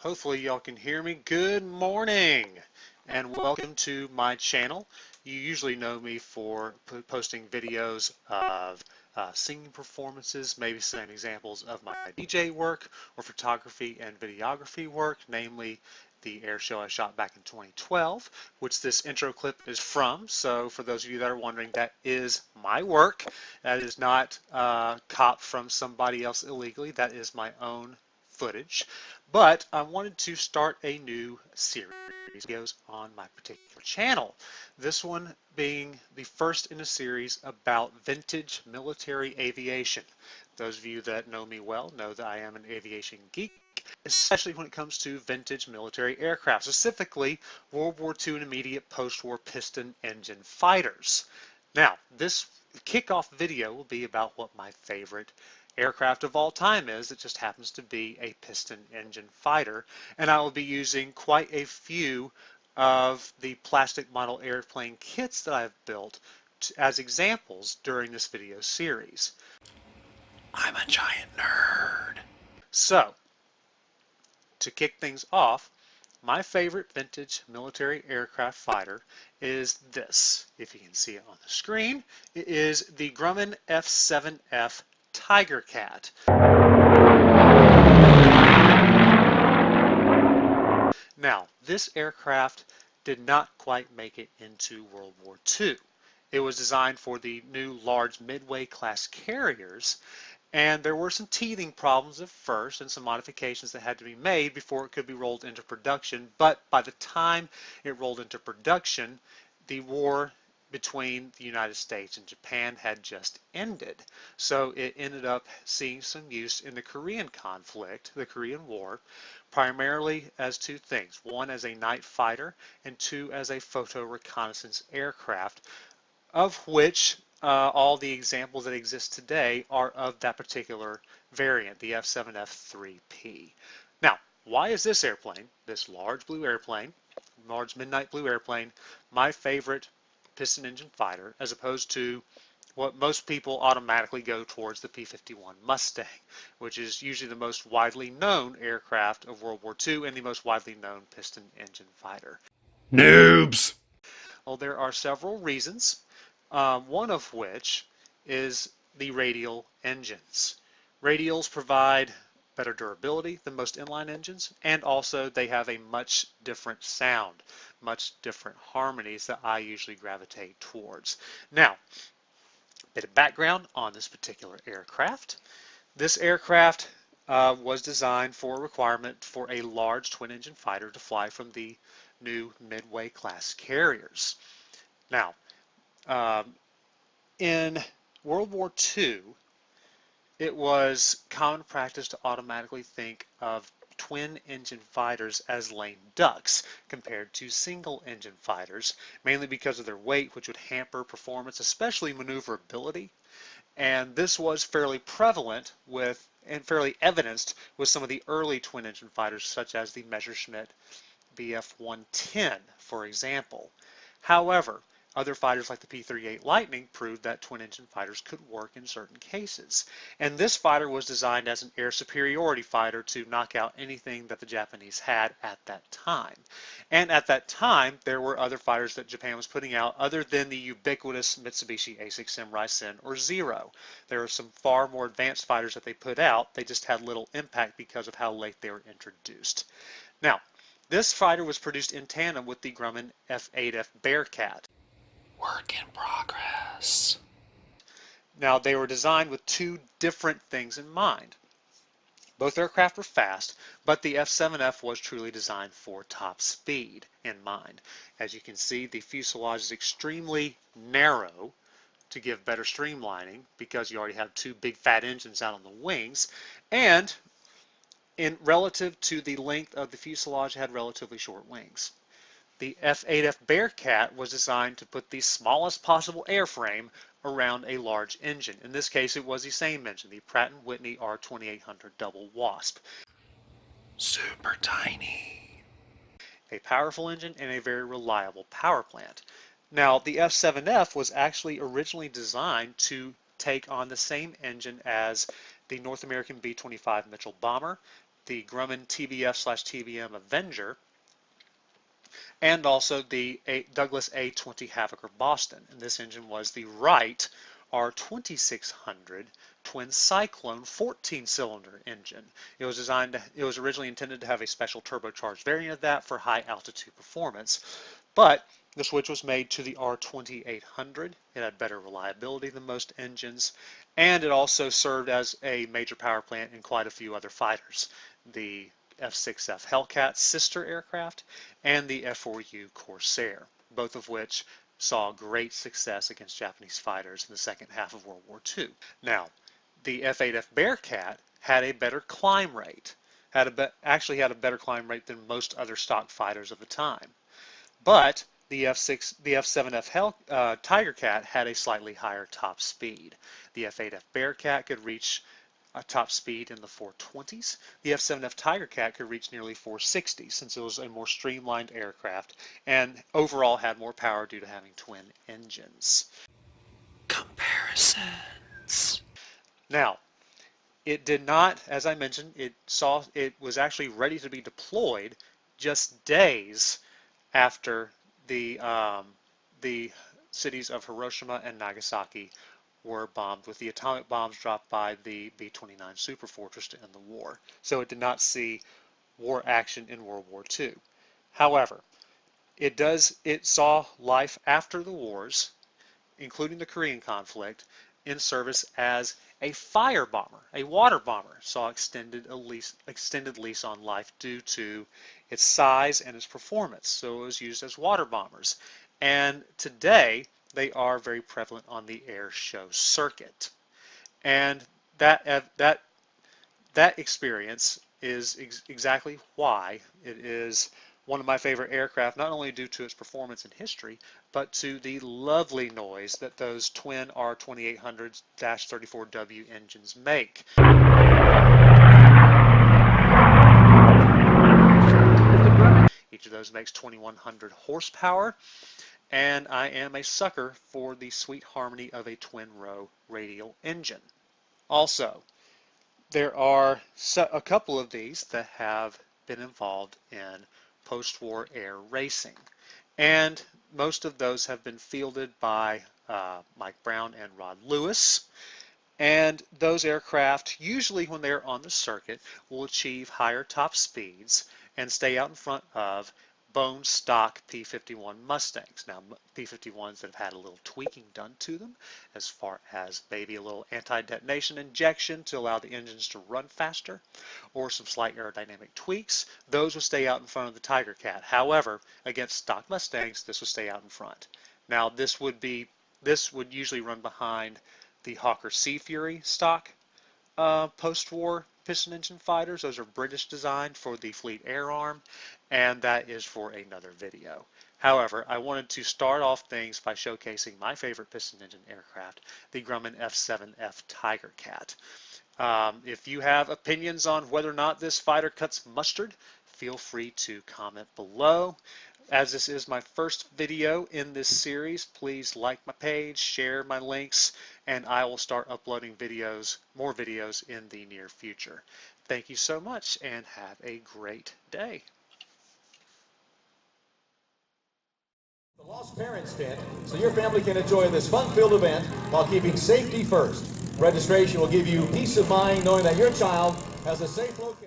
Hopefully y'all can hear me. Good morning and welcome to my channel. You usually know me for posting videos of singing performances, maybe some examples of my DJ work or photography and videography work, namely the air show I shot back in 2012, which this intro clip is from. So for those of you that are wondering, that is my work. That is not copped from somebody else illegally. That is my own footage. But I wanted to start a new series of videos on my particular channel. This one being the first in a series about vintage military aviation. Those of you that know me well know that I am an aviation geek, especially when it comes to vintage military aircraft, specifically World War II and immediate post-war piston engine fighters. Now, this kickoff video will be about what my favorite aircraft of all time is. It just happens to be a piston engine fighter, and I will be using quite a few of the plastic model airplane kits that I've built as examples during this video series. I'm a giant nerd. So, to kick things off, my favorite vintage military aircraft fighter is this. If you can see it on the screen, it is the Grumman F7F Tigercat. Now, this aircraft did not quite make it into World War II. It was designed for the new large Midway class carriers, and there were some teething problems at first and some modifications that had to be made before it could be rolled into production. But by the time it rolled into production, the war between the United States and Japan had just ended. So it ended up seeing some use in the Korean conflict, the Korean War, primarily as two things. One as a night fighter and two as a photo reconnaissance aircraft, of which all the examples that exist today are of that particular variant, the F7F3P. Now, why is this airplane, this large blue airplane, large midnight blue airplane, my favorite piston engine fighter, as opposed to what most people automatically go towards, the P-51 Mustang, which is usually the most widely known aircraft of World War II and the most widely known piston engine fighter? Noobs! Well, there are several reasons, one of which is the radial engines. Radials provide better durability than most inline engines, and also they have a much different sound, much different harmonies that I usually gravitate towards. Now, a bit of background on this particular aircraft. This aircraft was designed for a requirement for a large twin-engine fighter to fly from the new Midway class carriers. Now, in World War II, it was common practice to automatically think of twin-engine fighters as lame ducks compared to single-engine fighters, mainly because of their weight, which would hamper performance, especially maneuverability. And this was fairly prevalent with, and fairly evidenced with, some of the early twin-engine fighters, such as the Messerschmitt Bf-110, for example. However, other fighters like the P-38 Lightning proved that twin-engine fighters could work in certain cases. And this fighter was designed as an air superiority fighter to knock out anything that the Japanese had at that time. And at that time, there were other fighters that Japan was putting out other than the ubiquitous Mitsubishi A6M Raisen or Zero. There were some far more advanced fighters that they put out. They just had little impact because of how late they were introduced. Now, this fighter was produced in tandem with the Grumman F8F Bearcat. Work in progress. Now, they were designed with two different things in mind. Both aircraft were fast, but the F7F was truly designed for top speed in mind. As you can see, the fuselage is extremely narrow to give better streamlining because you already have two big fat engines out on the wings, and in relative to the length of the fuselage, it had relatively short wings. The F8F Bearcat was designed to put the smallest possible airframe around a large engine. In this case, it was the same engine, the Pratt & Whitney R2800 Double Wasp. Super tiny. A powerful engine and a very reliable power plant. Now, the F7F was actually originally designed to take on the same engine as the North American B-25 Mitchell bomber, the Grumman TBF/TBM Avenger, and also the Douglas A-20 Havoc Boston. And this engine was the Wright R2600 twin cyclone 14-cylinder engine. It was originally intended to have a special turbocharged variant of that for high altitude performance, but the switch was made to the R2800. It had better reliability than most engines, and it also served as a major power plant in quite a few other fighters. The F6F Hellcat sister aircraft and the F4U Corsair, both of which saw great success against Japanese fighters in the second half of World War II. Now, the F8F Bearcat had a better climb rate, actually had a better climb rate than most other stock fighters of the time. But the F7F Tigercat had a slightly higher top speed. The F8F Bearcat could reach a top speed in the 420s. The F7F Tigercat could reach nearly 460 since it was a more streamlined aircraft and overall had more power due to having twin engines. Comparisons. Now, it did not, as I mentioned, it was actually ready to be deployed just days after the cities of Hiroshima and Nagasaki were bombed with the atomic bombs dropped by the B-29 Superfortress to end the war. So it did not see war action in World War II. However, it saw life after the wars, including the Korean conflict, in service as a fire bomber, a water bomber, saw extended lease on life due to its size and its performance. So it was used as water bombers. And today, they are very prevalent on the air show circuit. And that experience is exactly why it is one of my favorite aircraft, not only due to its performance and history, but to the lovely noise that those twin R2800-34W engines make. Each of those makes 2,100 horsepower, and I am a sucker for the sweet harmony of a twin-row radial engine. Also, there are a couple of these that have been involved in post-war air racing, and most of those have been fielded by Mike Brown and Rod Lewis. And those aircraft, usually when they're on the circuit, will achieve higher top speeds and stay out in front of bone stock P-51 Mustangs. Now, P-51s that have had a little tweaking done to them, as far as maybe a little anti-detonation injection to allow the engines to run faster, or some slight aerodynamic tweaks, those will stay out in front of the Tigercat. However, against stock Mustangs, this will stay out in front. Now, this would usually run behind the Hawker Sea Fury stock post-war piston engine fighters. Those are British designed for the Fleet Air Arm, and that is for another video. However, I wanted to start off things by showcasing my favorite piston engine aircraft, the Grumman F7F Tigercat. If you have opinions on whether or not this fighter cuts mustard, feel free to comment below. As this is my first video in this series, please like my page, share my links, and I will start uploading more videos in the near future. Thank you so much and have a great day. The Lost Parents Tent, so your family can enjoy this fun-filled event while keeping safety first. Registration will give you peace of mind knowing that your child has a safe location.